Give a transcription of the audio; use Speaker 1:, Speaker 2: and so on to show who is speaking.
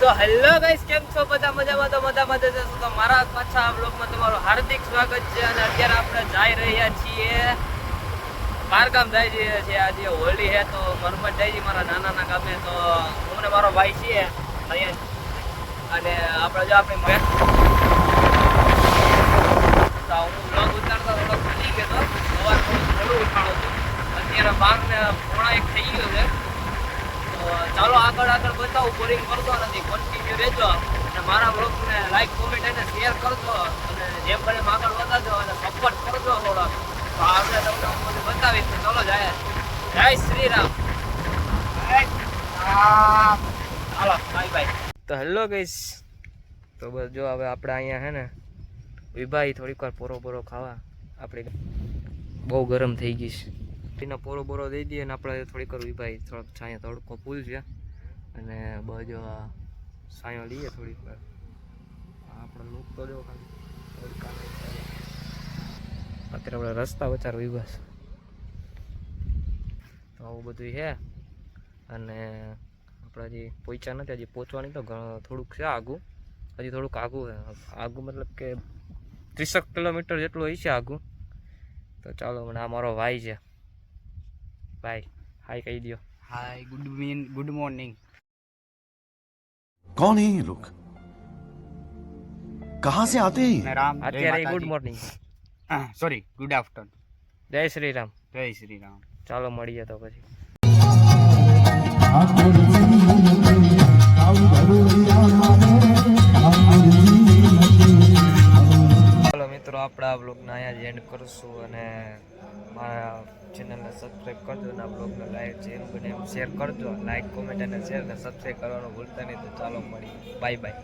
Speaker 1: તો hello guys, કેમ છો બધા? મજામાં? તો મજામાં જશો તો મારા પાછા આ બ્લોગમાં તમારું હાર્દિક સ્વાગત છે. અને અત્યારે આપણે જઈ રહ્યા છીએ બારગામ જઈ રહ્યા છીએ. આજે હોળી છે તો મરમત જાય છે મારા નાનાના ગામે. તો હું ને મારો ભાઈ છીએ અહીંયા, અને આપણે જો આપણે તો હું બ્લોગ ઉતારતા થોડો ભૂલી ગયો તો સવાર થોડું ઉઠાડો હતો. અત્યારે 12:01 થઈ ગયો છે. તો ચાલો આગળ બતાવું. બોરિંગ કરતો નથી, કન્ટિન્યુ રહેજો અને મારા બ્લોગને લાઈક કોમેન્ટ અને શેર કરજો અને જેમ બને આગળ વધારજો અને સપોર્ટ કરજો થોડો. તો આપણે તમને બધું બતાવીશ. તો ચાલો જય શ્રી રામ. ચાલો બાય બાય. તો હેલો ગાઈસ, તો બસ જો હવે આપણે અહીંયા હે ને વિભાઈ થોડીક વાર પોરો ખાવા. આપણે બહુ ગરમ થઈ ગઈ છે. એના પોરો દઈ દઈએ અને આપણે થોડીક વાર વિભાઈ થોડોક છાંયો તડકો ફૂલ છે અને બાજુ છાંયો લઈએ થોડીક વાર. આપણે લુક તો જો ખાલી અત્યારે આપણે રસ્તા વચાર વિભાસ તો આવું બધું છે. અને આપણે હજી પહોંચ્યા નથી, હજી પહોંચવાની તો થોડુંક છે આગું, હજી થોડુંક આગું છે. આગું મતલબ કે 30 કિલોમીટર જેટલું હોય છે આગું. તો ચાલો, મને આ મારો ભાઈ છે. भाई हाय कही दियो.
Speaker 2: हाय, गुड मॉर्निंग.
Speaker 3: कौन है ये लोग? कहाँ से आते हैं?
Speaker 2: मैं राम.
Speaker 1: અત્યારે good morning,
Speaker 2: sorry, good afternoon.
Speaker 1: જય શ્રી રામ.
Speaker 2: जय श्री राम.
Speaker 1: ચાલો મળીએ તો પછી. ચાલો મિત્રો, આપણે આ બ્લોગને અહીંયા જ એન્ડ કરશું અને મારા ચેનલને સબસ્ક્રાઈબ કરજો અને આ બ્લોગને લાઈક જેમ બને એમ શેર કરજો. લાઈક કોમેન્ટ અને શેર ને સબસ્ક્રાઈબ કરવાનું ભૂલતા નહીં. તો ચાલો મળીએ, બાય બાય.